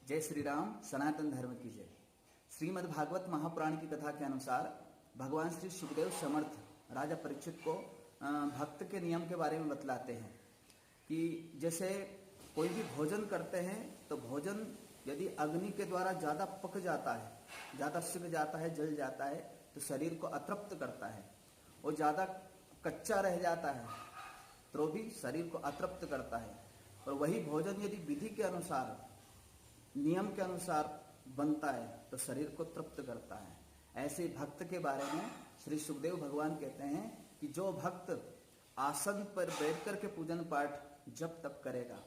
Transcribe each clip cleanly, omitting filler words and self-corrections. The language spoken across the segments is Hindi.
जय श्री राम। सनातन धर्म की जय। श्रीमद् भागवत महापुराण की कथा के अनुसार भगवान श्री सुखदेव समर्थ राजा परीक्षित को भक्त के नियम के बारे में बतलाते हैं कि जैसे कोई भी भोजन करते हैं तो भोजन यदि अग्नि के द्वारा ज़्यादा पक जाता है, ज़्यादा सिक जाता है, जल जाता है तो शरीर को अतृप्त करता है, और ज़्यादा कच्चा रह जाता है तो भी शरीर को अतृप्त करता है। और वही भोजन यदि विधि के अनुसार, नियम के अनुसार बनता है तो शरीर को तृप्त करता है। ऐसे भक्त के बारे में श्री सुखदेव भगवान कहते हैं कि जो भक्त आसन पर बैठकर के पूजन पाठ जब तक करेगा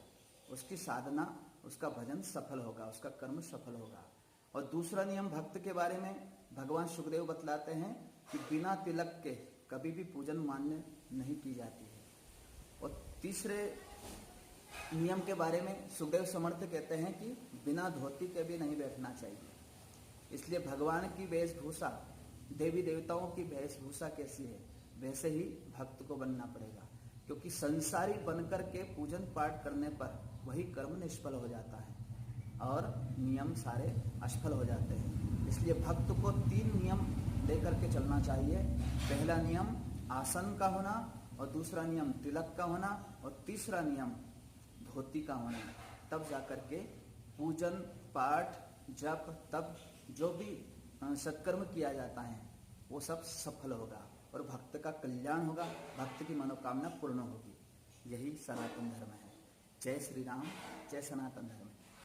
उसकी साधना, उसका भजन सफल होगा, उसका कर्म सफल होगा। और दूसरा नियम भक्त के बारे में भगवान सुखदेव बतलाते हैं कि बिना तिलक के कभी भी पूजन मान्य नहीं की जाती है। और तीसरे नियम के बारे में सुखदेव समर्थ कहते हैं कि बिना धोती के भी नहीं बैठना चाहिए। इसलिए भगवान की वेशभूषा, देवी देवताओं की वेशभूषा कैसी है वैसे ही भक्त को बनना पड़ेगा, क्योंकि संसारी बनकर के पूजन पाठ करने पर वही कर्म निष्फल हो जाता है और नियम सारे असफल हो जाते हैं। इसलिए भक्त को 3 नियम लेकर के चलना चाहिए। पहला नियम आसन का होना, और दूसरा नियम तिलक का होना, और तीसरा नियम धोती का होना। तब जाकर के पूजन पाठ जप तब जो भी सत्कर्म किया जाता है वो सब सफल होगा और भक्त का कल्याण होगा, भक्त की मनोकामना पूर्ण होगी। यही सनातन धर्म है। जय श्री राम, जय सनातन धर्म।